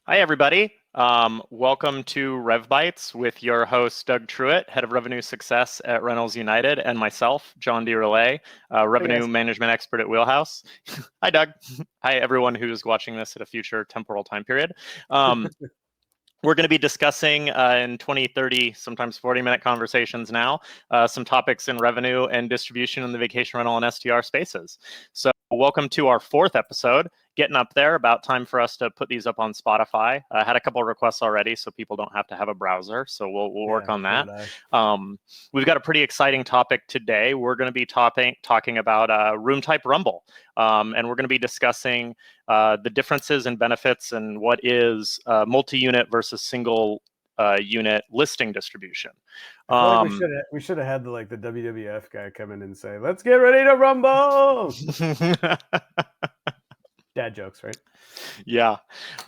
Hi, everybody. Welcome to Bytes with your host, Doug Truitt, Head of Revenue Success at Reynolds United, and myself, John D. Relay, Hey Revenue guys. Management Expert at Wheelhouse. Hi, Doug. Hi, everyone who's watching this at a future temporal time period. We're going to be discussing in 20, 30, sometimes 40-minute conversations now, some topics in revenue and distribution in the vacation rental and STR spaces. So welcome to our fourth episode. Getting up there, about time for us to put these up on Spotify. I had a couple of requests already, so people don't have to have a browser, so we'll work on that. We've got a pretty exciting topic today. We're going to be talking about Roomtype Rumble, and we're going to be discussing the differences and benefits and what is multi-unit versus single unit listing distribution. I feel like we should have had the WWF guy come in and say, "Let's get ready to rumble." Dad jokes, right? Yeah.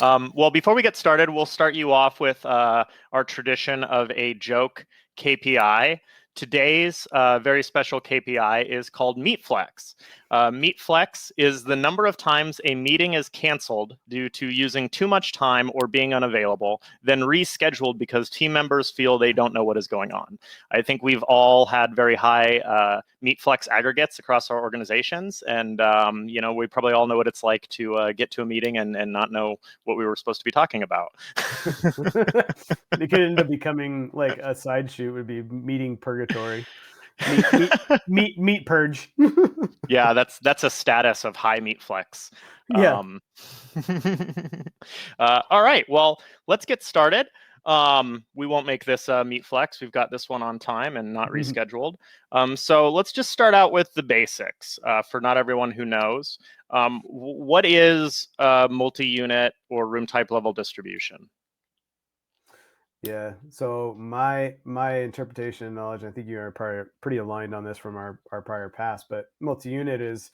Well, before we get started, we'll start you off with our tradition of a joke KPI. Today's very special KPI is called MeetFlex. MeetFlex is the number of times a meeting is canceled due to using too much time or being unavailable, then rescheduled because team members feel they don't know what is going on. I think we've all had very high MeetFlex aggregates across our organizations, and we probably all know what it's like to get to a meeting and not know what we were supposed to be talking about. It could end up becoming like a side shoot. Would be meeting purgatory, meet purge. Yeah, that's a status of high MeetFlex. Yeah. All right, well, let's get started. We won't make this MeetFlex. We've got this one on time and not rescheduled. So let's just start out with the basics for not everyone who knows. What is multi-unit or room type level distribution? Yeah. So my interpretation and knowledge, I think you are pretty aligned on this from our prior past, but multi-unit is,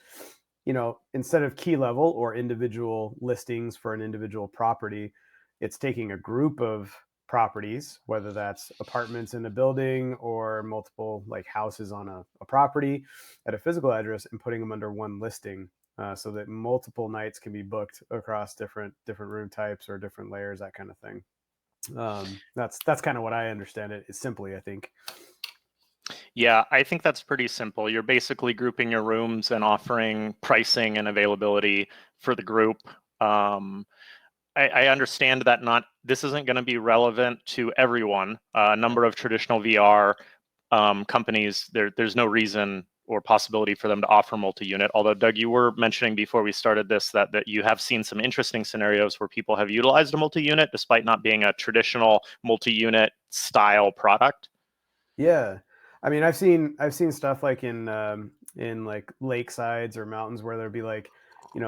instead of key level or individual listings for an individual property, it's taking a group of properties, whether that's apartments in a building or multiple like houses on a property at a physical address, and putting them under one listing, so that multiple nights can be booked across different room types or different layers, that kind of thing. That's kind of what I understand it is simply, I think. Yeah, I think that's pretty simple. You're basically grouping your rooms and offering pricing and availability for the group. I understand that this isn't going to be relevant to everyone. A number of traditional VR companies, there's no reason or possibility for them to offer multi-unit. Although, Doug, you were mentioning before we started this that you have seen some interesting scenarios where people have utilized a multi-unit despite not being a traditional multi-unit style product. Yeah, I mean, I've seen stuff like in like lakesides or mountains where there'd be like,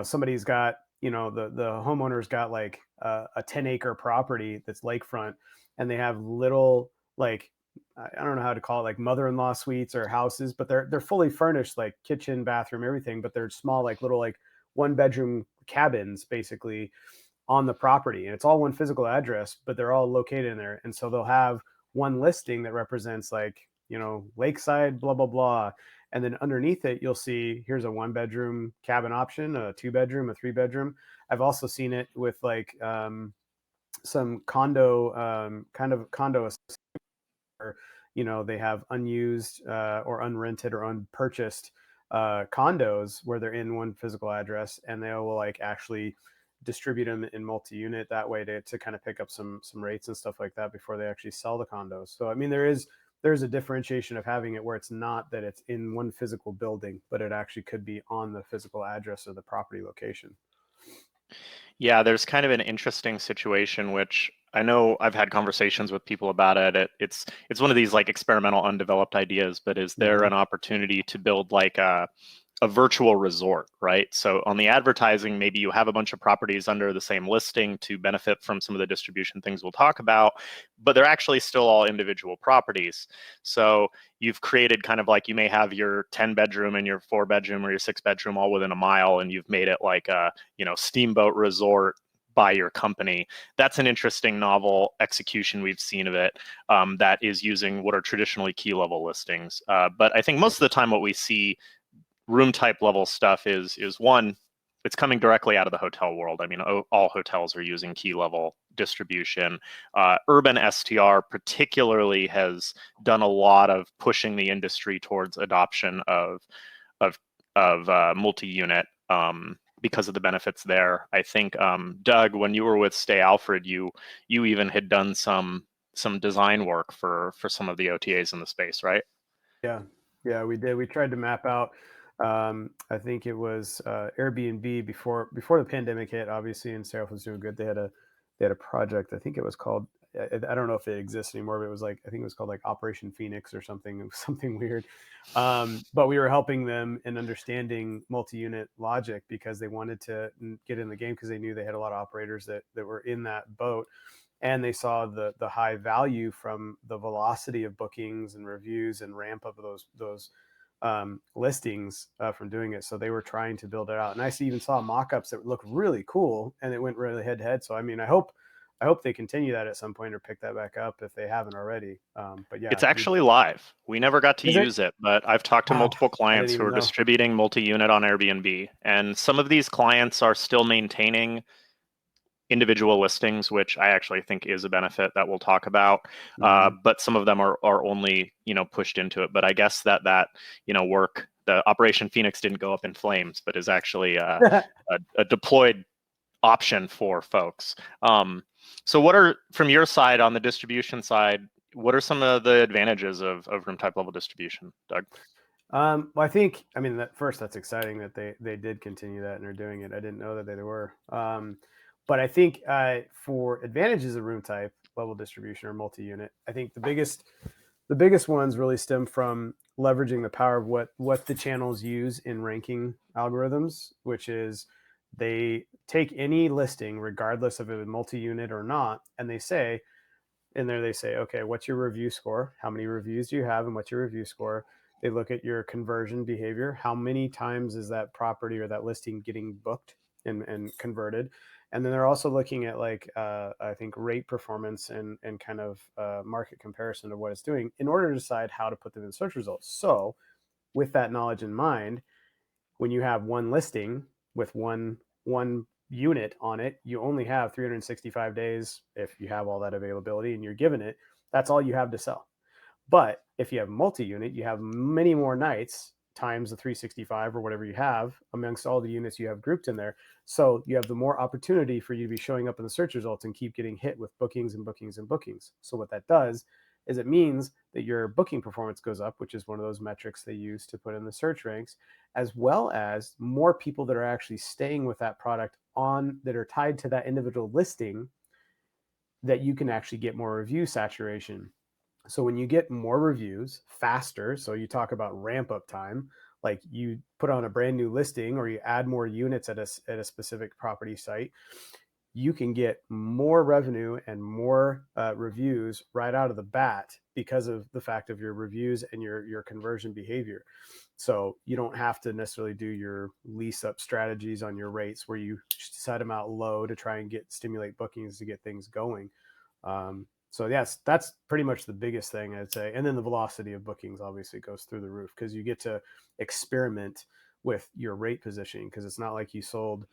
somebody's got, the homeowner's got like a 10-acre property that's lakefront, and they have little, like, I don't know how to call it, like mother-in-law suites or houses, but they're fully furnished, like kitchen, bathroom, everything, but they're small, like little, like one-bedroom cabins basically on the property, and it's all one physical address, but they're all located in there. And so they'll have one listing that represents, like, lakeside, blah blah blah, and then underneath it you'll see, here's a one bedroom cabin option, a two bedroom, a three bedroom. I've also seen it with like some condo, kind of condo, where, they have unused or unrented or unpurchased condos where they're in one physical address, and they will like actually distribute them in multi-unit that way to kind of pick up some rates and stuff like that before they actually sell the condos. So I mean, there's a differentiation of having it where it's not that it's in one physical building, but it actually could be on the physical address of the property location. Yeah, there's kind of an interesting situation, which I know I've had conversations with people about it. It's one of these like experimental, undeveloped ideas, but is there an opportunity to build like a virtual resort, right? So on the advertising, maybe you have a bunch of properties under the same listing to benefit from some of the distribution things we'll talk about, but they're actually still all individual properties. So you've created kind of like, you may have your 10 bedroom and your 4 bedroom or your 6 bedroom all within a mile, and you've made it like a, steamboat resort by your company. That's an interesting novel execution we've seen of it, that is using what are traditionally key level listings. But I think most of the time what we see room type level stuff is one, it's coming directly out of the hotel world. I mean, all hotels are using key level distribution. Urban STR particularly has done a lot of pushing the industry towards adoption of multi-unit, because of the benefits there. I think, Doug, when you were with Stay Alfred, you even had done some design work for some of the OTAs in the space, right? Yeah, yeah, we did. We tried to map out. I think it was Airbnb before the pandemic hit. Obviously, and Sarah was doing good. They had a project. I think it was called. I don't know if it exists anymore, but it was like I think it was called like Operation Phoenix or something. It was something weird. But we were helping them in understanding multi-unit logic because they wanted to get in the game because they knew they had a lot of operators that were in that boat, and they saw the high value from the velocity of bookings and reviews and ramp up of those listings from doing it. So they were trying to build it out, and I even saw mock-ups that look really cool, and it went really head to head. So I mean, I hope they continue that at some point or pick that back up if they haven't already. But yeah, It's actually live. We never got to is it? use it, but I've talked to Wow, multiple I didn't clients who even are know. distributing multi-unit on Airbnb, and some of these clients are still maintaining individual listings, which I actually think is a benefit that we'll talk about. Mm-hmm. But some of them are only pushed into it. But I guess that work, the Operation Phoenix didn't go up in flames, but is actually a deployed option for folks. So what are, from your side on the distribution side, what are some of the advantages of room type level distribution, Doug? Well, I think, I mean, first, that's exciting that they did continue that and are doing it. I didn't know that they were. But I think for advantages of room type level distribution or multi-unit, I think the biggest ones really stem from leveraging the power of what the channels use in ranking algorithms, which is they take any listing, regardless of if it's multi-unit or not, and they say, in there they say, okay, what's your review score? How many reviews do you have, and what's your review score? They look at your conversion behavior. How many times is that property or that listing getting booked and converted? And then they're also looking at like I think rate performance and kind of market comparison of what it's doing in order to decide how to put them in search results. So with that knowledge in mind, when you have one listing with one unit on it, you only have 365 days if you have all that availability and you're given it. That's all you have to sell. But if you have multi-unit, you have many more nights times the 365 or whatever you have amongst all the units you have grouped in there. So you have the more opportunity for you to be showing up in the search results and keep getting hit with bookings and bookings and bookings. So what that does is it means that your booking performance goes up, which is one of those metrics they use to put in the search ranks, as well as more people that are actually staying with that product on that are tied to that individual listing, that you can actually get more review saturation. So when you get more reviews faster, so you talk about ramp up time, like you put on a brand new listing or you add more units at a specific property site, you can get more revenue and more reviews right out of the bat because of the fact of your reviews and your conversion behavior. So you don't have to necessarily do your lease up strategies on your rates where you set them out low to try and stimulate bookings to get things going. So yes, that's pretty much the biggest thing I'd say. And then the velocity of bookings obviously goes through the roof because you get to experiment with your rate positioning, because it's not like you sold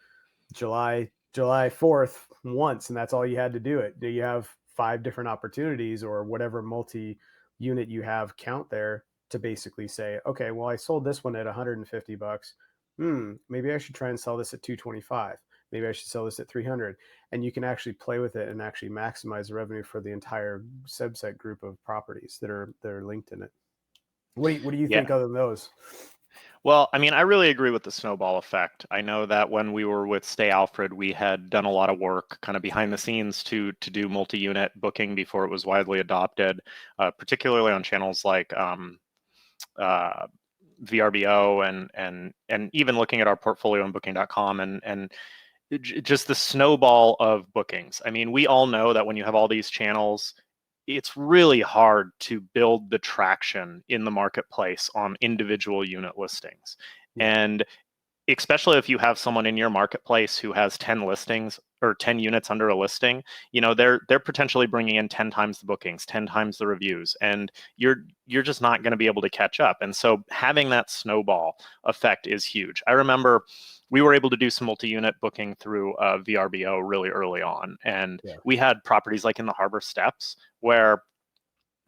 July 4th once and that's all you had to do it. Do you have 5 different opportunities or whatever multi-unit you have count there to basically say, okay, well, I sold this one at $150. Maybe I should try and sell this at 225. Maybe I should sell this at 300. And you can actually play with it and actually maximize the revenue for the entire subset group of properties that are linked in it. What do you Yeah. think other than those? Well, I mean, I really agree with the snowball effect. I know that when we were with Stay Alfred, we had done a lot of work kind of behind the scenes to do multi-unit booking before it was widely adopted, particularly on channels like VRBO and even looking at our portfolio on booking.com and just the snowball of bookings. I mean, we all know that when you have all these channels, it's really hard to build the traction in the marketplace on individual unit listings. Yeah. And especially if you have someone in your marketplace who has 10 listings, or 10 units under a listing, they're potentially bringing in 10 times the bookings, 10 times the reviews, and you're just not going to be able to catch up. And so having that snowball effect is huge. I remember we were able to do some multi-unit booking through VRBO really early on, and we had properties like in the Harbor Steps where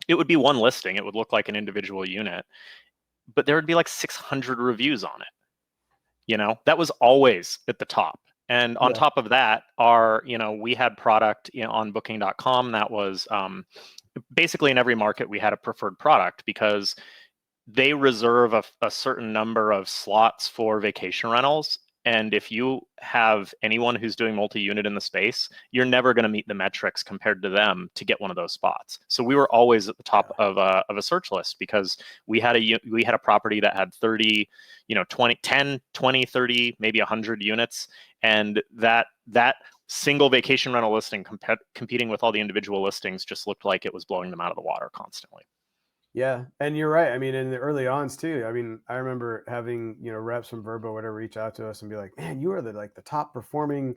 it would be one listing, it would look like an individual unit, but there would be like 600 reviews on it. That was always at the top. And on top of that, we had product on booking.com that was basically in every market we had a preferred product, because they reserve a certain number of slots for vacation rentals. And if you have anyone who's doing multi-unit in the space, you're never going to meet the metrics compared to them to get one of those spots. So we were always at the top of a search list, because we had a property that had 30, 20, 10, 20, 30, maybe 100 units. And that single vacation rental listing competing with all the individual listings just looked like it was blowing them out of the water constantly. Yeah, and you're right. I mean, in the early ons too. I mean, I remember having reps from Verbo, whatever, reach out to us and be like, "Man, you are the top performing,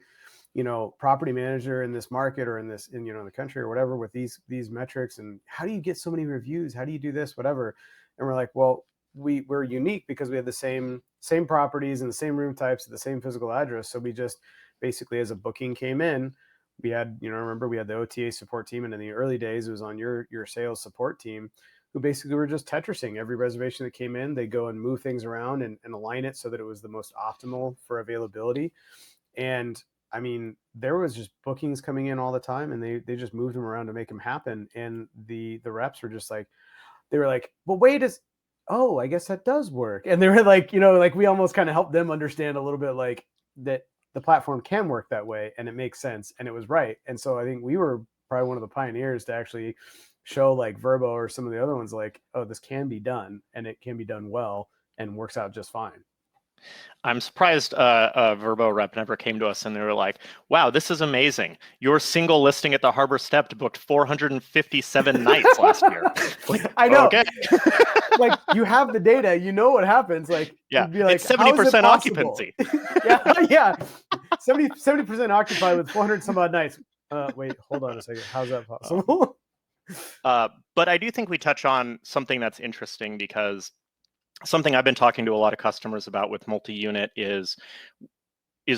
property manager in this market or in the country or whatever with these metrics. And how do you get so many reviews? How do you do this? Whatever." And we're like, "Well, we're unique because we have the same properties and the same room types at the same physical address. So we just basically, as a booking came in, we had remember we had the OTA support team, and in the early days it was on your sales support team, who basically were just Tetrising every reservation that came in. They go and move things around and align it so that it was the most optimal for availability. And I mean, there was just bookings coming in all the time, and they just moved them around to make them happen. And the reps were just like, they were like, "Well, wait, oh, I guess that does work." And they were like, like we almost kind of helped them understand a little bit like that the platform can work that way and it makes sense and it was right. And so I think we were probably one of the pioneers to actually show like Verbo or some of the other ones like, oh, this can be done and it can be done well and works out just fine. I'm surprised a Verbo rep never came to us and they were like, "Wow, this is amazing. Your single listing at the Harbor Step booked 457 nights last year." Like, I know. Okay. Like, you have the data, what happens. Like, Yeah, you'd be like, it's 70% occupancy. yeah. 70% occupied with 400 some odd nights. Wait, hold on a second. How's that possible? But I do think we touch on something that's interesting, because something I've been talking to a lot of customers about with multi-unit is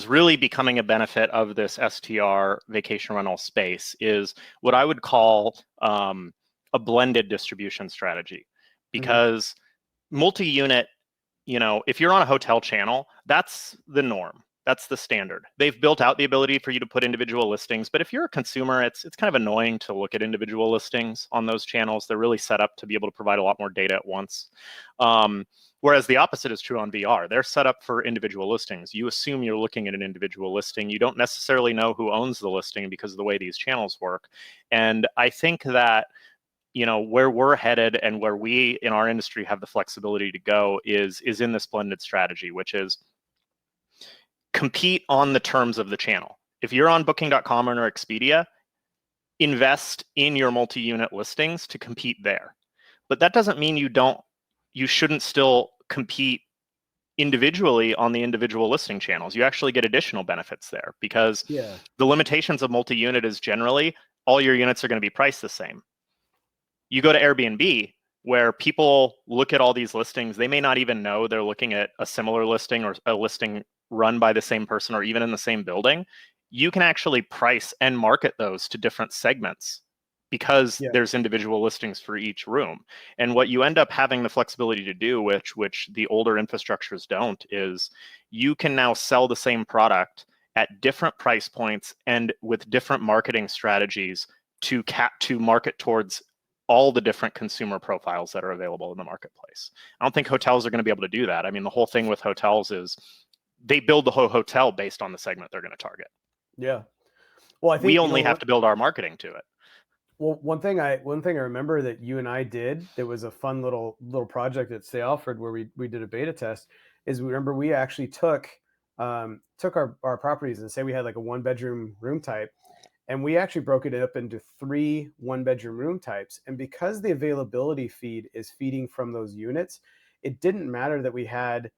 really becoming a benefit of this STR vacation rental space is what I would call a blended distribution strategy. Because multi-unit, if you're on a hotel channel, that's the norm. That's the standard. They've built out the ability for you to put individual listings, but if you're a consumer, it's kind of annoying to look at individual listings on those channels. They're really set up to be able to provide a lot more data at once. Whereas the opposite is true on VR. They're set up for individual listings. You assume you're looking at an individual listing. You don't necessarily know who owns the listing because of the way these channels work. And I think that where we're headed and where we in our industry have the flexibility to go is in this blended strategy, which is compete on the terms of the channel. If you're on booking.com or Expedia, invest in your multi-unit listings to compete there. But that doesn't mean you shouldn't still compete individually on the individual listing channels. You actually get additional benefits there, because the limitations of multi-unit is generally all your units are going to be priced the same. You go to Airbnb, where people look at all these listings, they may not even know they're looking at a similar listing or a listing run by the same person or even in the same building. You can actually price and market those to different segments because there's individual listings for each room. And what you end up having the flexibility to do, which the older infrastructures don't, is you can now sell the same product at different price points and with different marketing strategies to market towards all the different consumer profiles that are available in the marketplace. I don't think hotels are going to be able to do that. I mean, the whole thing with hotels is they build the whole hotel based on the segment they're going to target. Yeah. Well, I think we only have to build our marketing to it. Well, one thing I remember that you and I did that was a fun little project at Stay Alfred where we did a beta test is we actually took our properties and say we had like a 1-bedroom room type, and we actually broke it up into 3 1-bedroom room types. And because the availability feed is feeding from those units, it didn't matter that we had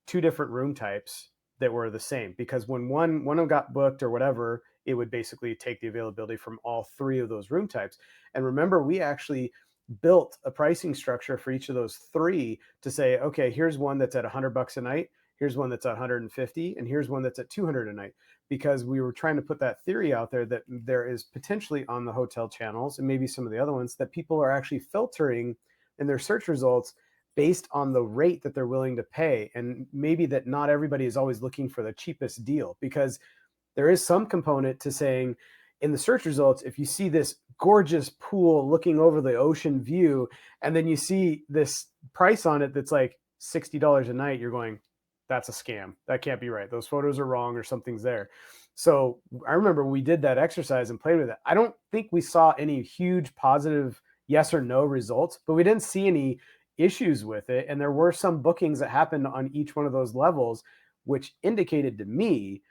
2 different room types that were the same, because when one of them got booked or whatever, it would basically take the availability from all three of those room types. And remember, we actually built a pricing structure for each of those three to say, okay, here's one that's at $100 a night, here's one that's at 150, and here's one that's at 200 a night, because we were trying to put that theory out there that there is potentially on the hotel channels and maybe some of the other ones that people are actually filtering in their search results based on the rate that they're willing to pay. And maybe that not everybody is always looking for the cheapest deal, because there is some component to saying in the search results, if you see this gorgeous pool looking over the ocean view, and then you see this price on it that's like $60 a night, you're going, that's a scam. That can't be right. Those photos are wrong or something's there. So I remember we did that exercise and played with it. I don't think we saw any huge positive yes or no results, but we didn't see any issues with it. And there were some bookings that happened on each one of those levels, which indicated to me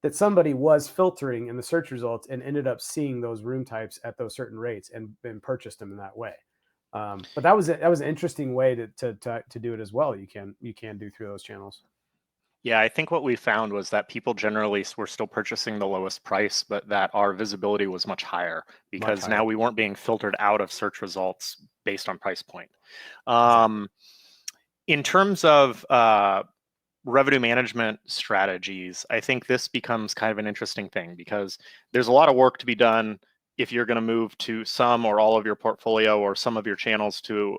that somebody was filtering in the search results and ended up seeing those room types at those certain rates and purchased them in that way. But that was an interesting way to do it as well. You can do through those channels. Yeah, I think what we found was that people generally were still purchasing the lowest price, but that our visibility was much higher because now we weren't being filtered out of search results based on price point. Exactly. In terms of revenue management strategies, I think this becomes kind of an interesting thing because there's a lot of work to be done if you're going to move to some or all of your portfolio or some of your channels to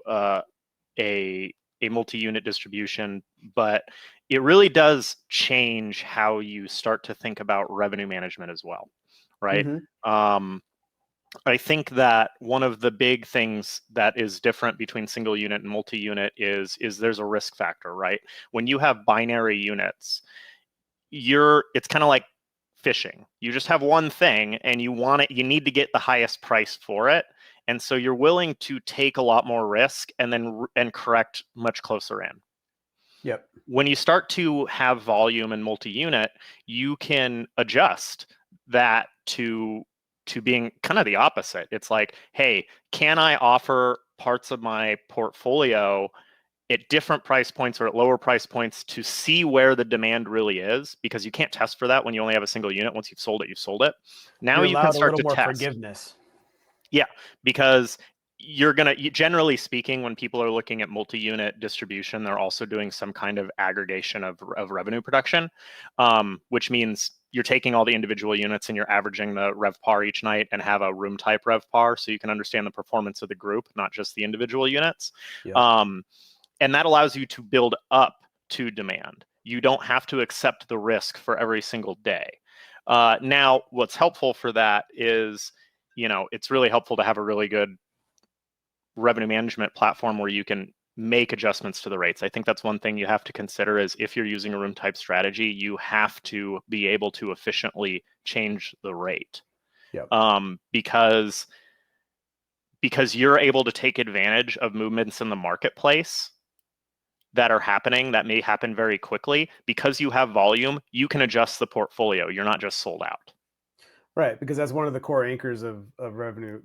a multi-unit distribution, but it really does change how you start to think about revenue management as well, right? Mm-hmm. I think that one of the big things that is different between single unit and multi-unit is there's a risk factor, right? When you have binary units, it's kind of like fishing. You just have one thing and you need to get the highest price for it. And so you're willing to take a lot more risk and correct much closer in. Yep. When you start to have volume and multi-unit, you can adjust that to being kind of the opposite. It's like, hey, can I offer parts of my portfolio at different price points or at lower price points to see where the demand really is? Because you can't test for that when you only have a single unit. Once you've sold it, you've sold it. Now You're you can allowed a start little to more test. forgiveness. Yeah, because generally speaking, when people are looking at multi-unit distribution, they're also doing some kind of aggregation of revenue production, which means you're taking all the individual units and you're averaging the RevPAR each night and have a room type RevPAR so you can understand the performance of the group, not just the individual units. Yep. And that allows you to build up to demand. You don't have to accept the risk for every single day. Now, what's helpful for that is, it's really helpful to have a really good revenue management platform where you can make adjustments to the rates. I think that's one thing you have to consider is if you're using a room type strategy, you have to be able to efficiently change the rate. Yep. Because you're able to take advantage of movements in the marketplace that are happening that may happen very quickly. Because you have volume, you can adjust the portfolio. You're not just sold out. Right, because that's one of the core anchors of revenue,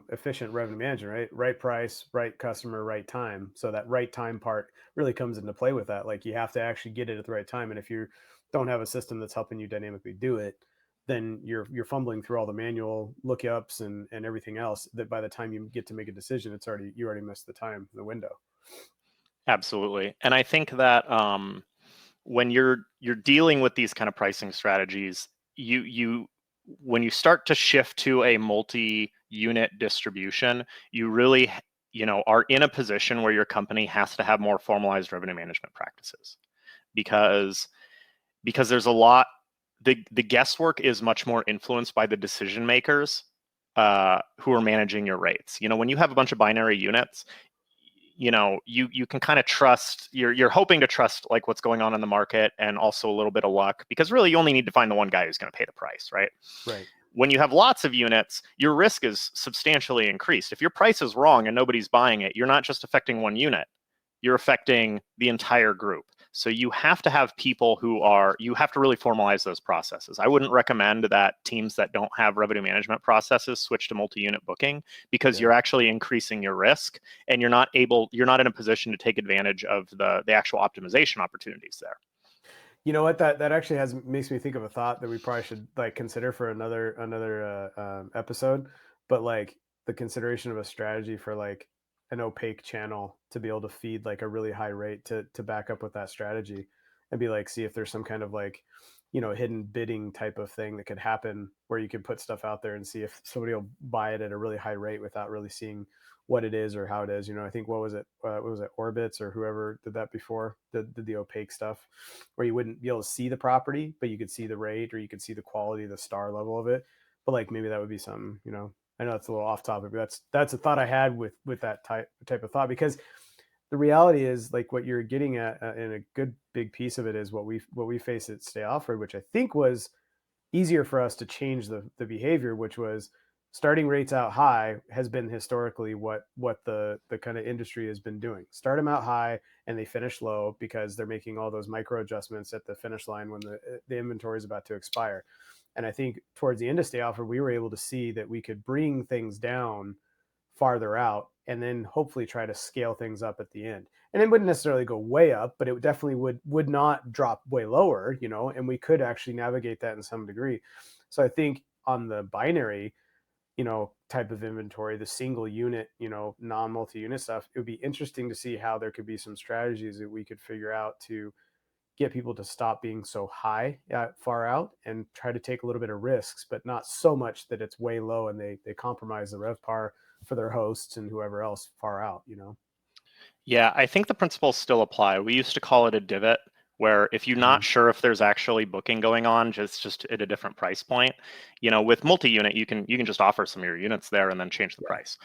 efficient revenue management, right? Right price, right customer, right time. So that right time part really comes into play with that. Like you have to actually get it at the right time, and if you don't have a system that's helping you dynamically do it, then you're fumbling through all the manual lookups and everything else. That by the time you get to make a decision, you already missed the time, the window. Absolutely, and I think that when you're dealing with these kind of pricing strategies, when you start to shift to a multi-unit distribution, you really are in a position where your company has to have more formalized revenue management practices because there's a lot, the guesswork is much more influenced by the decision makers who are managing your rates. When you have a bunch of binary units, you can kind of trust, you're hoping to trust like what's going on in the market and also a little bit of luck, because really you only need to find the one guy who's going to pay the price, right? Right. When you have lots of units, your risk is substantially increased. If your price is wrong and nobody's buying it, you're not just affecting one unit, you're affecting the entire group. So you have to have people you have to really formalize those processes. I wouldn't recommend that teams that don't have revenue management processes switch to multi-unit booking, because you're actually increasing your risk and you're not in a position to take advantage of the actual optimization opportunities there. You know what? That actually has makes me think of a thought that we probably should like consider for another episode. But like the consideration of a strategy for like an opaque channel to be able to feed like a really high rate to back up with that strategy, and be like, see if there's some kind of like, hidden bidding type of thing that could happen where you could put stuff out there and see if somebody will buy it at a really high rate without really seeing what it is or how it is. I think what was it, Orbits or whoever did that before, did the opaque stuff, where you wouldn't be able to see the property, but you could see the rate or you could see the quality, the star level of it. But like maybe that would be something. I know it's a little off topic, but that's a thought I had with that type of thought, because the reality is like what you're getting at, in a good big piece of it, is what we face at Stay Alfred, which I think was easier for us to change the behavior, which was starting rates out high has been historically what the kind of industry has been doing. Start them out high and they finish low because they're making all those micro adjustments at the finish line when the inventory is about to expire. And I think towards the end of Stay Alfred, we were able to see that we could bring things down farther out and then hopefully try to scale things up at the end. And it wouldn't necessarily go way up, but it definitely would not drop way lower, and we could actually navigate that in some degree. So I think on the binary, type of inventory, the single unit, non-multi-unit stuff, it would be interesting to see how there could be some strategies that we could figure out to get people to stop being so high far out and try to take a little bit of risks, but not so much that it's way low and they compromise the RevPAR for their hosts and whoever else far out. Yeah, I think the principles still apply. We used to call it a divot, where if you're Mm-hmm. not sure if there's actually booking going on, just at a different price point, with multi-unit, you can just offer some of your units there and then change the Yeah. price.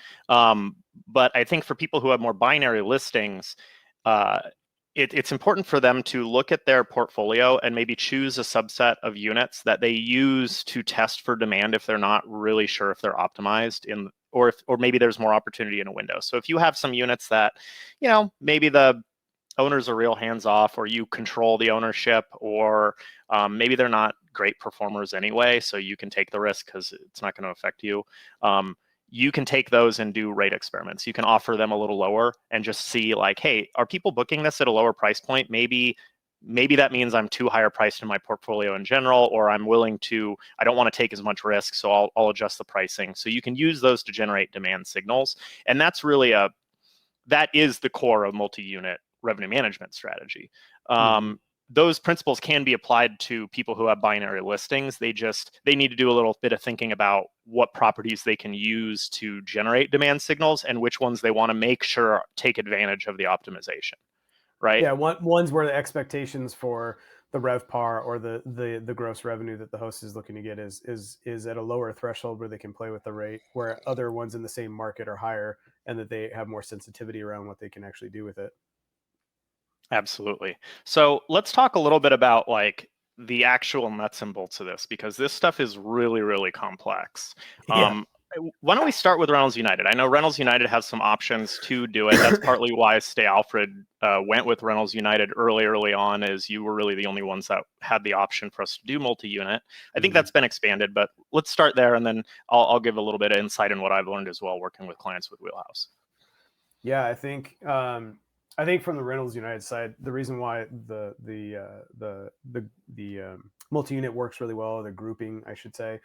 But I think for people who have more binary listings, uh, it's important for them to look at their portfolio and maybe choose a subset of units that they use to test for demand if they're not really sure if they're optimized or maybe there's more opportunity in a window. So if you have some units that, maybe the owners are real hands off, or you control the ownership, or maybe they're not great performers anyway, so you can take the risk because it's not going to affect you. You can take those and do rate experiments. You can offer them a little lower and just see like, hey, are people booking this at a lower price point? Maybe that means I'm too higher priced in my portfolio in general, or I don't want to take as much risk, so I'll adjust the pricing. So you can use those to generate demand signals. And that is the core of multi-unit revenue management strategy. Mm-hmm. Those principles can be applied to people who have binary listings. They need to do a little bit of thinking about what properties they can use to generate demand signals and which ones they want to make sure take advantage of the optimization, right? Yeah, ones where the expectations for the RevPAR or the gross revenue that the host is looking to get is at a lower threshold where they can play with the rate, where other ones in the same market are higher and that they have more sensitivity around what they can actually do with it. Absolutely. So let's talk a little bit about like the actual nuts and bolts of this, because this stuff is really, really complex. Yeah. Why don't we start with Reynolds United? I know Reynolds United has some options to do it. That's partly why Stay Alfred went with Reynolds United early on, as you were really the only ones that had the option for us to do multi-unit. I think Mm-hmm. that's been expanded, but let's start there, and then I'll give a little bit of insight in what I've learned as well working with clients with Wheelhouse. Yeah, I think from the Reynolds United side, the reason why the multi-unit works really well, or the grouping, I should say,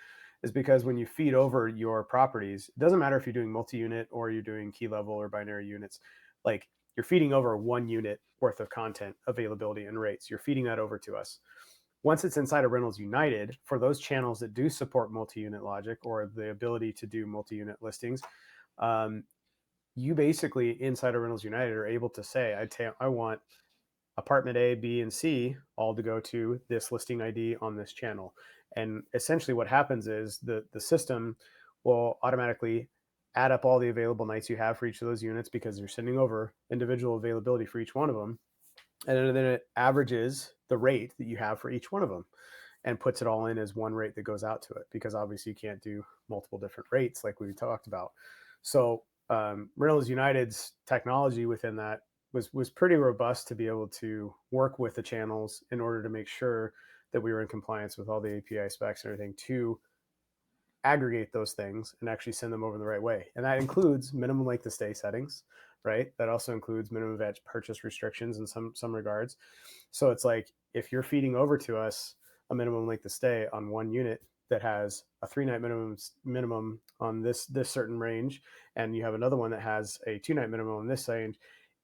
is because when you feed over your properties, it doesn't matter if you're doing multi-unit or you're doing key level or binary units, like you're feeding over 1 unit worth of content, availability, and rates. You're feeding that over to us. Once it's inside of Reynolds United, for those channels that do support multi-unit logic or the ability to do multi-unit listings, um, you basically inside of Reynolds United are able to say, I want apartment A, B, and C all to go to this listing ID on this channel. And essentially what happens is the system will automatically add up all the available nights you have for each of those units, because you're sending over individual availability for each one of them. And then it averages the rate that you have for each one of them and puts it all in as one rate that goes out to it, because obviously you can't do multiple different rates like we talked about. So Reynolds United's technology within that was pretty robust to be able to work with the channels in order to make sure that we were in compliance with all the API specs and everything to aggregate those things and actually send them over the right way. And that includes minimum length of stay settings, right? That also includes minimum purchase restrictions in some regards. So it's like if you're feeding over to us a minimum length of stay on one unit that has a 3-night minimum on this certain range, and you have another one that has a 2-night minimum on this range,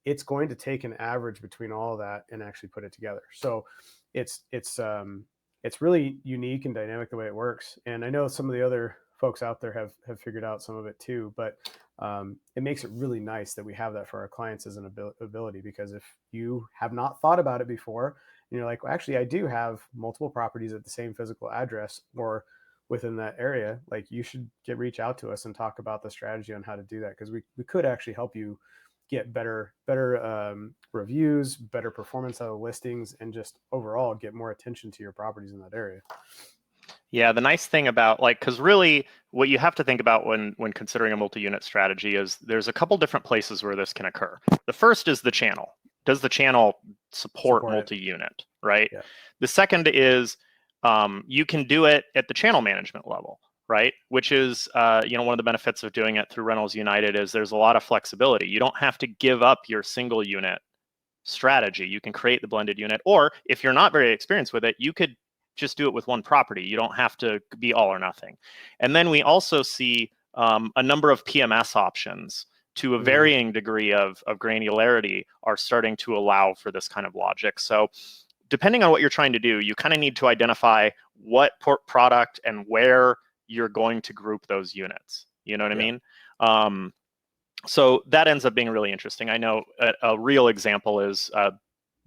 it's going to take an average between all of that and actually put it together. So it's really unique and dynamic the way it works. And I know some of the other folks out there have figured out some of it too, but it makes it really nice that we have that for our clients as an ability, because if you have not thought about it before, and you're like, well, actually, I do have multiple properties at the same physical address or within that area, like you should reach out to us and talk about the strategy on how to do that, because we could actually help you get better reviews, better performance out of listings, and just overall get more attention to your properties in that area. Yeah, the nice thing about because really what you have to think about when considering a multi-unit strategy is there's a couple different places where this can occur. The first is the channel. Does the channel support multi-unit, right? Yeah. The second is you can do it at the channel management level, right? Which is one of the benefits of doing it through Rentals United is there's a lot of flexibility. You don't have to give up your single unit strategy. You can create the blended unit, or if you're not very experienced with it, you could just do it with one property. You don't have to be all or nothing. And then we also see a number of PMS options to a varying degree of granularity are starting to allow for this kind of logic. So depending on what you're trying to do, you kind of need to identify what product and where you're going to group those units. You know what I mean? So that ends up being really interesting. I know a real example is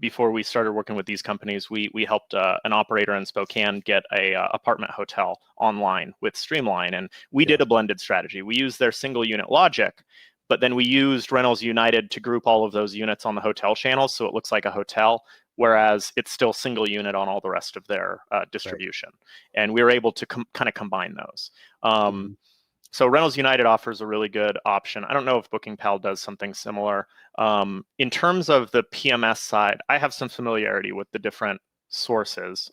before we started working with these companies, we helped an operator in Spokane get a apartment hotel online with Streamline, and we did a blended strategy. We used their single unit logic, but then we used Rentals United to group all of those units on the hotel channels, so it looks like a hotel, whereas it's still single unit on all the rest of their distribution. Right. And we were able to kind of combine those. So Rentals United offers a really good option. I don't know if BookingPal does something similar. In terms of the PMS side, I have some familiarity with the different sources.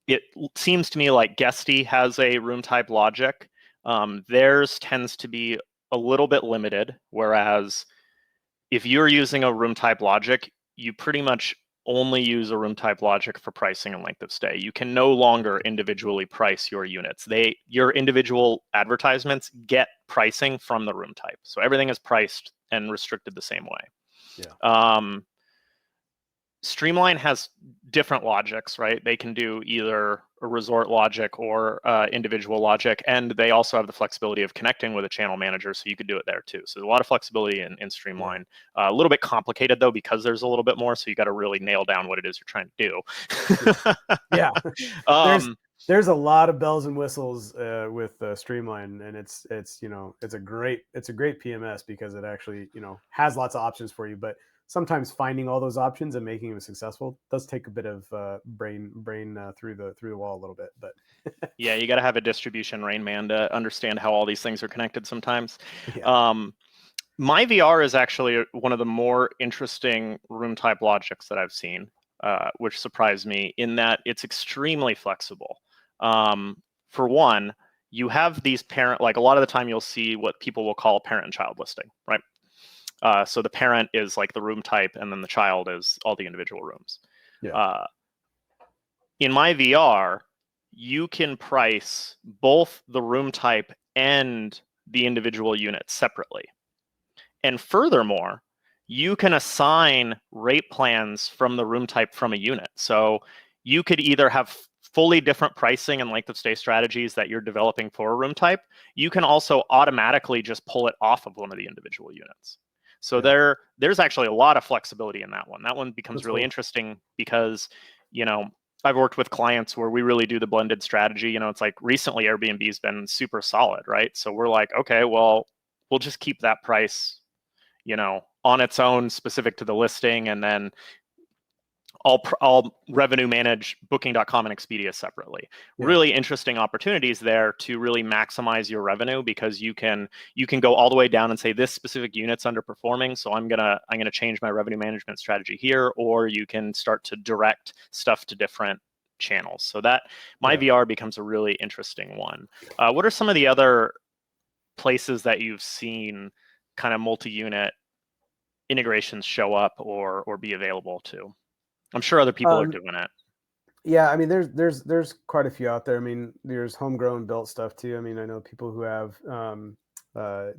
It seems to me like Guesty has a Roomtype logic. Theirs tends to be a little bit limited, whereas if you're using a Roomtype logic, you pretty much only use a Roomtype logic for pricing and length of stay. You can no longer individually price your units. Your individual advertisements get pricing from the Roomtype. So everything is priced and restricted the same way. Yeah. Streamline has different logics, right? They can do either a resort logic or individual logic, and they also have the flexibility of connecting with a channel manager, so you could do it there too. So there's a lot of flexibility in Streamline. A little bit complicated though, because there's a little bit more, so you got to really nail down what it is you're trying to do. There's a lot of bells and whistles with Streamline, and it's a great PMS because it actually has lots of options for you, but sometimes finding all those options and making them successful does take a bit of brain through the wall a little bit. But yeah, you got to have a distribution Rain Man to understand how all these things are connected sometimes. My VR is actually one of the more interesting Roomtype logics that I've seen, which surprised me in that it's extremely flexible. For one, you have these like a lot of the time you'll see what people will call a parent and child listing, right? So the parent is like the room type, and then the child is all the individual rooms. In my VR, you can price both the room type and the individual units separately. And furthermore, you can assign rate plans from the room type from a unit. So you could either have fully different pricing and length of stay strategies that you're developing for a room type. You can also automatically just pull it off of one of the individual units. So there's actually a lot of flexibility in that one. That one becomes really interesting because, I've worked with clients where we really do the blended strategy. It's like recently Airbnb's been super solid, right? So we're like, okay, well, we'll just keep that price, on its own specific to the listing, and then I'll revenue manage Booking.com and Expedia separately. Really interesting opportunities there to really maximize your revenue, because you can go all the way down and say this specific unit's underperforming, so I'm gonna change my revenue management strategy here, or you can start to direct stuff to different channels. So that my VR becomes a really interesting one. What are some of the other places that you've seen kind of multi-unit integrations show up or be available to? I'm sure other people are Um, doing it. yeah, I mean, there's quite a few out there. I mean, there's homegrown built stuff too. I mean, I know people who have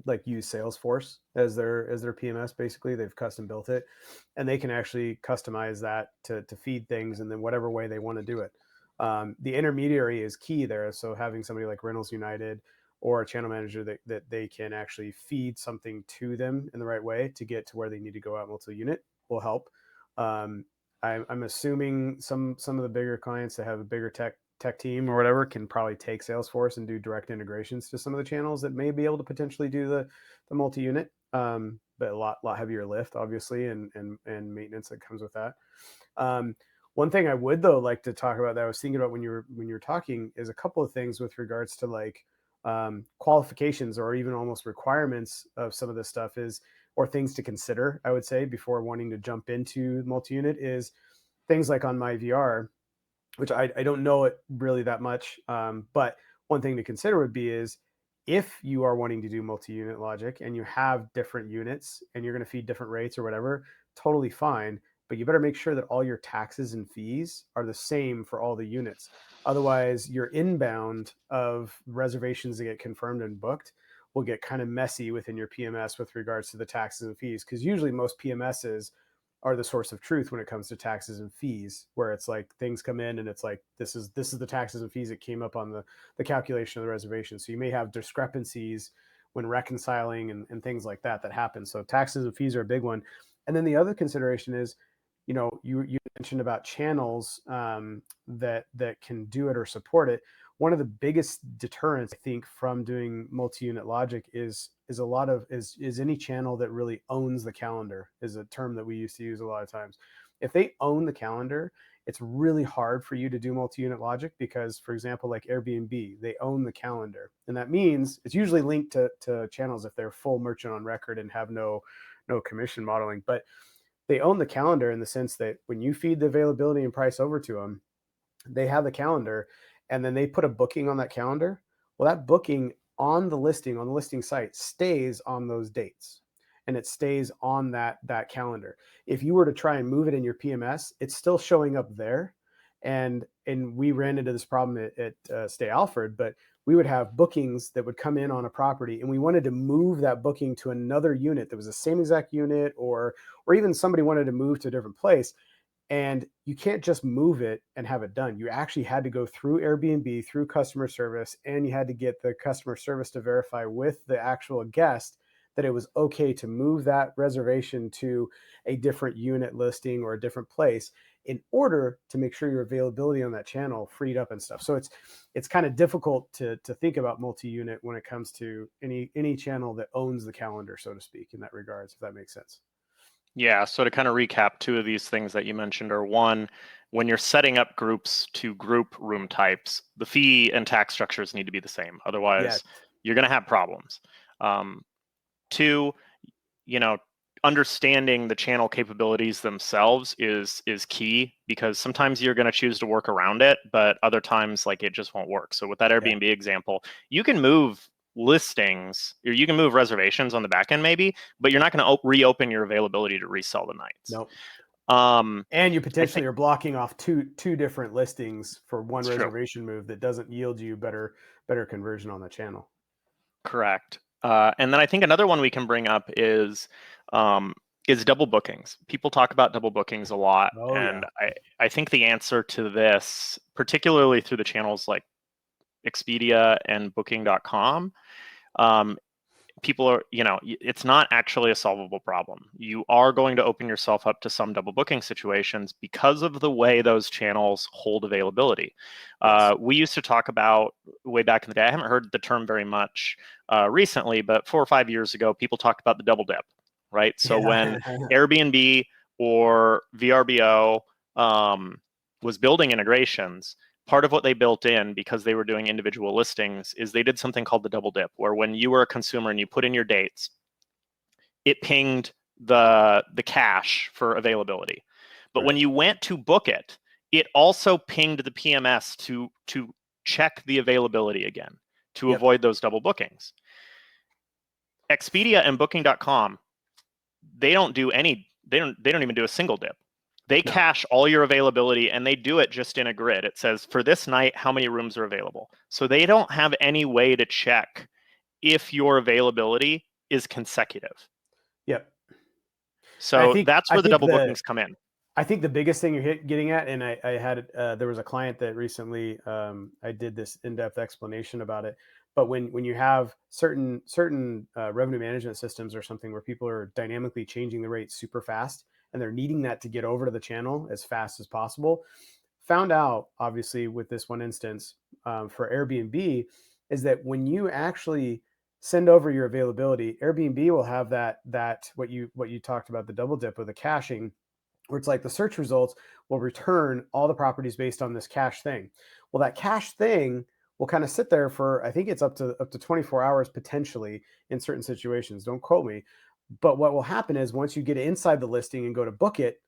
like use Salesforce as their PMS. Basically, they've custom built it, and they can actually customize that to feed things, and then whatever way they want to do it. The intermediary is key there. So having somebody like Reynolds United or a channel manager that they can actually feed something to them in the right way to get to where they need to go out multi-unit will help. Um, I'm assuming some of the bigger clients that have a bigger tech team or whatever can probably take Salesforce and do direct integrations to some of the channels that may be able to potentially do the multi-unit. But a lot heavier lift, obviously, and maintenance that comes with that. One thing I would though like to talk about that I was thinking about when you were talking is a couple of things with regards to like qualifications or even almost requirements of some of this stuff is or things to consider, I would say, before wanting to jump into multi-unit is things like on my VR, which I don't know it really that much. But one thing to consider would be is if you are wanting to do multi-unit logic and you have different units and you're going to feed different rates or whatever, totally fine. But you better make sure that all your taxes and fees are the same for all the units. Otherwise, your inbound of reservations that get confirmed and booked will get kind of messy within your PMS with regards to the taxes and fees. Because usually most PMSs are the source of truth when it comes to taxes and fees, where it's like things come in and it's like this is the taxes and fees that came up on the calculation of the reservation. So you may have discrepancies when reconciling and things like that happen. So taxes and fees are a big one. And then the other consideration is, you mentioned about channels that can do it or support it. One of the biggest deterrents, I think, from doing multi-unit logic is any channel that really owns the calendar, is a term that we used to use a lot of times. If they own the calendar, it's really hard for you to do multi-unit logic because, for example, like Airbnb, they own the calendar, and that means it's usually linked to channels if they're full merchant on record and have no commission modeling, but they own the calendar in the sense that when you feed the availability and price over to them, they have the calendar and then they put a booking on that calendar. Well, that booking on the listing site stays on those dates and it stays on that calendar. If you were to try and move it in your PMS, it's still showing up there. And we ran into this problem at Stay Alfred, but we would have bookings that would come in on a property and we wanted to move that booking to another unit that was the same exact unit, or even somebody wanted to move to a different place, and you can't just move it and have it done. You actually had to go through Airbnb, through customer service, and you had to get the customer service to verify with the actual guest that it was okay to move that reservation to a different unit listing or a different place in order to make sure your availability on that channel freed up and stuff. So it's kind of difficult to think about multi-unit when it comes to any channel that owns the calendar, so to speak, in that regards, if that makes sense. Yeah, so to kind of recap, two of these things that you mentioned are one, when you're setting up groups to group room types, the fee and tax structures need to be the same. Yes. Otherwise, you're going to have problems. Two, understanding the channel capabilities themselves is key, because sometimes you're going to choose to work around it, but other times like it just won't work. So with that Yeah. Airbnb example, you can move listings, or you can move reservations on the back end maybe, but you're not going to reopen your availability to resell the nights. Nope. Um, And you I potentially think are blocking off two different listings for one it's true. reservation move that doesn't yield you better conversion on the channel. Correct. And then I think another one we can bring up is double bookings. People talk about double bookings a lot, Oh and yeah. I think the answer to this, particularly through the channels like Expedia and Booking.com, people are, it's not actually a solvable problem. You are going to open yourself up to some double booking situations because of the way those channels hold availability. Yes. We used to talk about way back in the day, I haven't heard the term very much recently, but 4 or 5 years ago, people talked about the double dip, right? So Yeah. when Airbnb or VRBO was building integrations, part of what they built in, because they were doing individual listings, is they did something called the double dip, where when you were a consumer and you put in your dates, it pinged the cache for availability. But when Right. you went to book it, it also pinged the PMS to check the availability again to Yep. avoid those double bookings. Expedia and Booking.com, they don't even do a single dip. They No. cache all your availability, and they do it just in a grid. It says for this night, how many rooms are available. So they don't have any way to check if your availability is consecutive. Yep. And So that's I where the think double bookings come in. I think the biggest thing you're getting at, and I had there was a client that recently I did this in-depth explanation about it. But when you have certain revenue management systems or something where people are dynamically changing the rate super fast and they're needing that to get over to the channel as fast as possible, found out obviously with this one instance for Airbnb is that when you actually send over your availability, Airbnb will have that what you talked about, the double dip of the caching, where it's like the search results will return all the properties based on this cache thing. Well, that cache thing will kind of sit there for, I think it's up to 24 hours potentially in certain situations. Don't quote me. But what will happen is once you get inside the listing and go to book it,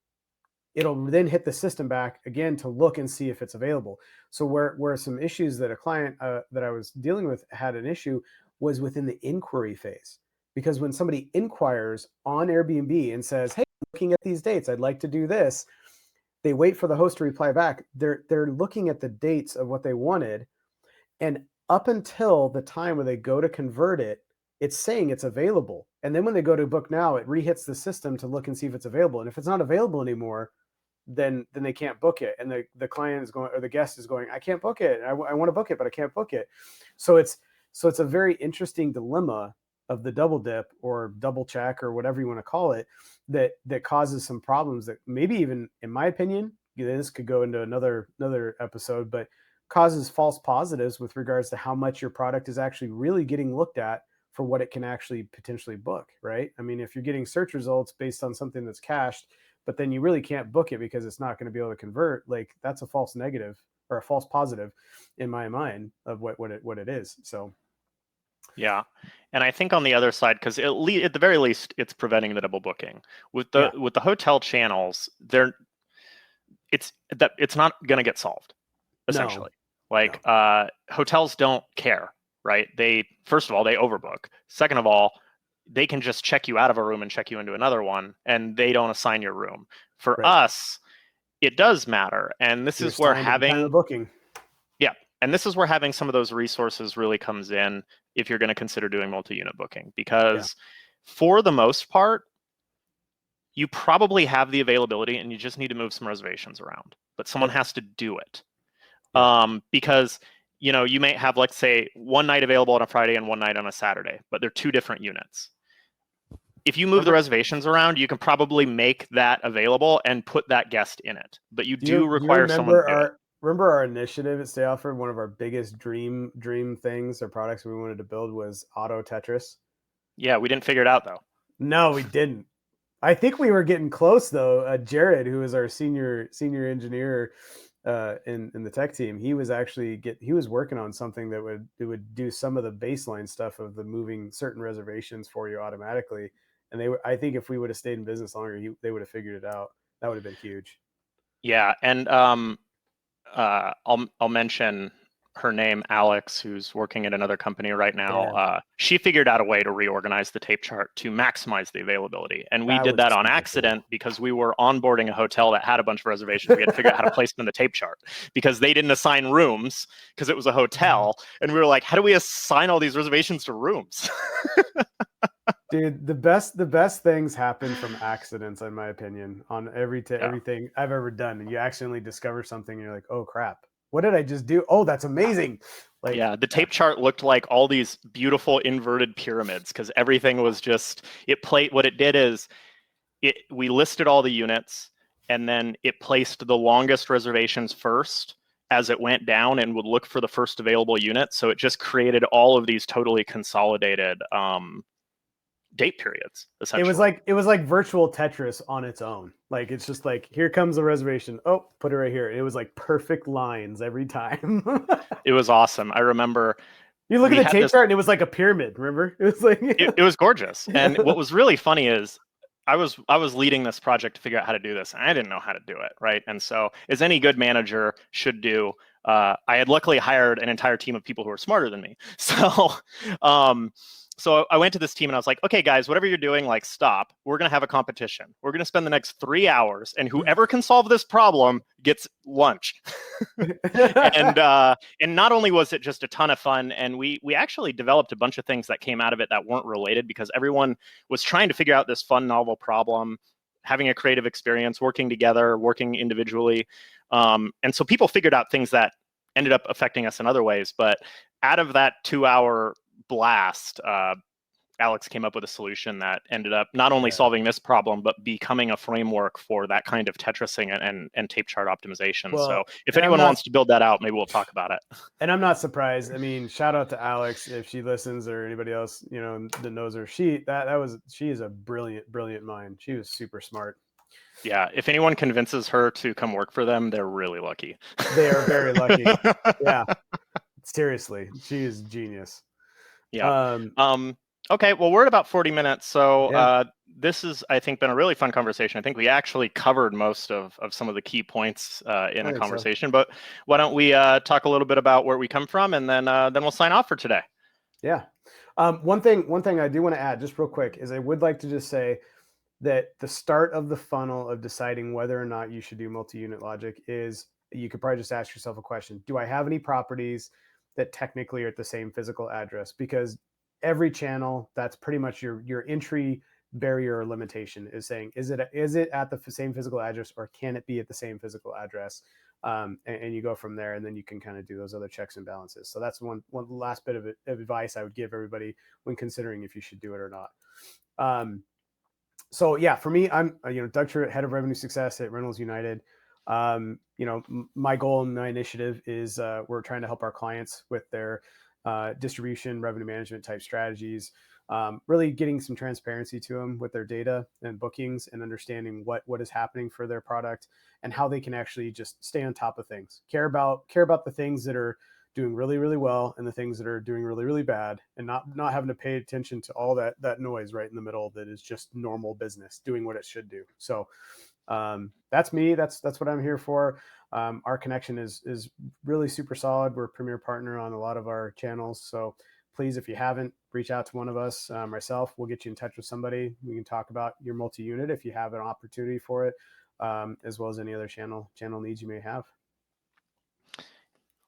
it'll then hit the system back again to look and see if it's available. So where some issues that a client that I was dealing with had an issue was within the inquiry phase. Because when somebody inquires on Airbnb and says, "Hey, looking at these dates, I'd like to do this," they wait for the host to reply back. They're looking at the dates of what they wanted, and up until the time when they go to convert it, it's saying it's available. And then when they go to book now, it rehits the system to look and see if it's available. And if it's not available anymore, then they can't book it, and the client is going, or the guest is going, "I can't book it. I want to book it, but I can't book it." So it's a very interesting dilemma of the double dip or double check or whatever you want to call it, that causes some problems that maybe even, in my opinion, this could go into another episode, but causes false positives with regards to how much your product is actually really getting looked at for what it can actually potentially book, right? I mean, if you're getting search results based on something that's cached, but then you really can't book it because it's not going to be able to convert, like that's a false negative or a false positive in my mind of what it is. So Yeah. And I think on the other side, because at the very least, it's preventing the double booking. With yeah, the hotel channels, it's not going to get solved, no, essentially. Like hotels don't care, right? They, first of all, they overbook. Second of all, they can just check you out of a room and check you into another one, and they don't assign your room. For right. us, it does matter, and this You're is where assigned at the time of booking. yeah, and this is where having some of those resources really comes in if you're going to consider doing multi-unit booking, Yeah, because for the most part, you probably have the availability and you just need to move some reservations around, but someone yep, has to do it. yeah. Because you may have, let's say, one night available on a Friday and one night on a Saturday, but they're two different units. If you move the Remember, reservations around, you can probably make that available and put that guest in it, but you do do you require someone to do it. remember our initiative at Stay Offered? One of our biggest dream things or products we wanted to build was Auto Tetris. Yeah, we didn't figure it out though. No, we didn't. I think we were getting close though. Jared, who was our senior engineer in the tech team, he was actually he was working on something that would do some of the baseline stuff of the moving certain reservations for you automatically. And I think if we would have stayed in business longer, they would have figured it out. That would have been huge. Yeah, and I'll mention her name, Alex, who's working at another company right now. Yeah, She figured out a way to reorganize the tape chart to maximize the availability, and we that did was that on super accident because we were onboarding a hotel that had a bunch of reservations. We had to figure out how to place them in the tape chart because they didn't assign rooms because it was a hotel, and we were like, how do we assign all these reservations to rooms? Dude, the best things happen from accidents, in my opinion, on Yeah. everything I've ever done. And you accidentally discover something, and you're like, "Oh crap, what did I just do? Oh, that's amazing!" Like, Yeah, the tape chart looked like all these beautiful inverted pyramids because everything was just what it did is we listed all the units and then it placed the longest reservations first as it went down and would look for the first available unit. So it just created all of these totally consolidated date periods, essentially. it was like virtual Tetris on its own. Like it's just like, here comes a reservation. Oh, put it right here. It was like perfect lines every time. It was awesome. I remember You look at we the had tape this chart, and it was like a pyramid. Remember, it was like it was gorgeous. And what was really funny is I was leading this project to figure out how to do this, and I didn't know how to do it, right? And so, as any good manager should do, I had luckily hired an entire team of people who were smarter than me. So, So I went to this team and I was like, okay, guys, whatever you're doing, like, stop. We're going to have a competition. We're going to spend the next 3 hours, and whoever can solve this problem gets lunch. And not only was it just a ton of fun, and we actually developed a bunch of things that came out of it that weren't related, because everyone was trying to figure out this fun, novel problem, having a creative experience, working together, working individually. And so people figured out things that ended up affecting us in other ways. But out of that 2 hour blast, Alex came up with a solution that ended up not only solving this problem, but becoming a framework for that kind of Tetrising and tape chart optimization. Well, so if anyone wants to build that out, maybe we'll talk about it. And I'm not surprised. I mean, shout out to Alex if she listens, or anybody else, you know, that knows her. She is a brilliant mind. She was super smart. Yeah, if anyone convinces her to come work for them, they're really lucky. They are very lucky. Yeah, seriously, she is genius. Yeah. Okay, well, we're at about 40 minutes, so this has, I think, been a really fun conversation. I think we actually covered most of some of the key points in the conversation, but why don't we talk a little bit about where we come from, and then we'll sign off for today. Yeah. One thing I do want to add, just real quick, is I would like to just say that the start of the funnel of deciding whether or not you should do multi-unit logic is, you could probably just ask yourself a question: do I have any properties that technically are at the same physical address? Because every channel, that's pretty much your entry barrier or limitation, is saying, is it at the same physical address, or can it be at the same physical address? And you go from there, and then you can kind of do those other checks and balances. So that's one last bit of advice I would give everybody when considering if you should do it or not. So yeah, for me, I'm Doug Truitt, head of revenue success at Rentals United. My goal and my initiative is we're trying to help our clients with their distribution, revenue management type strategies, really getting some transparency to them with their data and bookings, and understanding what is happening for their product, and how they can actually just stay on top of things, care about the things that are doing really, really well, and the things that are doing really, really bad, and not having to pay attention to all that noise right in the middle that is just normal business doing what it should do. So that's me. That's what I'm here for. Our connection is really super solid. We're a premier partner on a lot of our channels. So please, if you haven't, reach out to one of us, myself. We'll get you in touch with somebody. We can talk about your multi-unit if you have an opportunity for it, as well as any other channel needs you may have.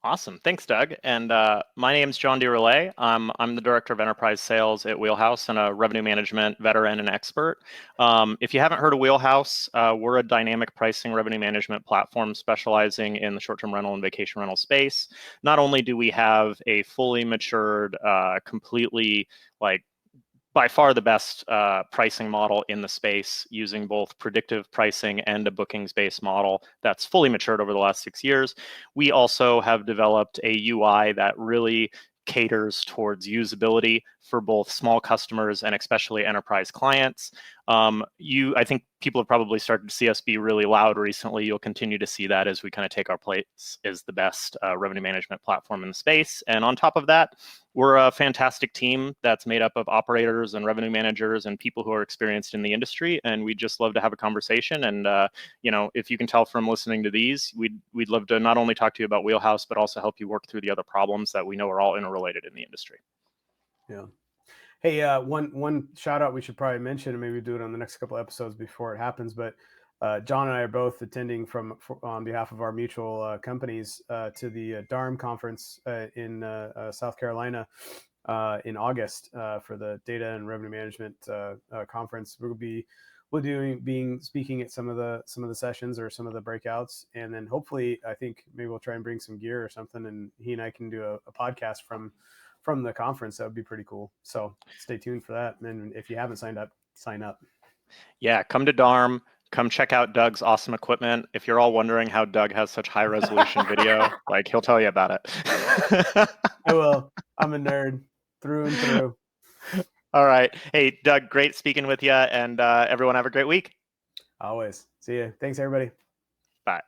Awesome. Thanks, Doug. And my name's John DeRelay. I'm the Director of Enterprise Sales at Wheelhouse, and a revenue management veteran and expert. If you haven't heard of Wheelhouse, we're a dynamic pricing revenue management platform specializing in the short-term rental and vacation rental space. Not only do we have a fully matured, completely, like, by far the best pricing model in the space, using both predictive pricing and a bookings-based model that's fully matured over the last 6 years. We also have developed a UI that really caters towards usability for both small customers and especially enterprise clients. I think people have probably started to see us be really loud recently. You'll continue to see that as we kind of take our place as the best revenue management platform in the space. And on top of that, we're a fantastic team that's made up of operators and revenue managers and people who are experienced in the industry. And we'd just love to have a conversation. And if you can tell from listening to these, we'd love to not only talk to you about Wheelhouse, but also help you work through the other problems that we know are all interrelated in the industry. Yeah. Hey, one shout out we should probably mention, and maybe do it on the next couple of episodes before it happens, but John and I are both attending on behalf of our mutual companies to the DARM conference in South Carolina in August for the data and revenue management conference. We'll be speaking at some of the sessions or some of the breakouts, and then hopefully I think maybe we'll try and bring some gear or something, and he and I can do a podcast from the conference. That would be pretty cool. So stay tuned for that. And if you haven't signed up, sign up. Yeah, come to DARM. Come check out Doug's awesome equipment. If you're all wondering how Doug has such high resolution video, like, he'll tell you about it. I will. I'm a nerd through and through. All right. Hey, Doug, great speaking with you, and everyone have a great week. Always. See you. Thanks, everybody. Bye.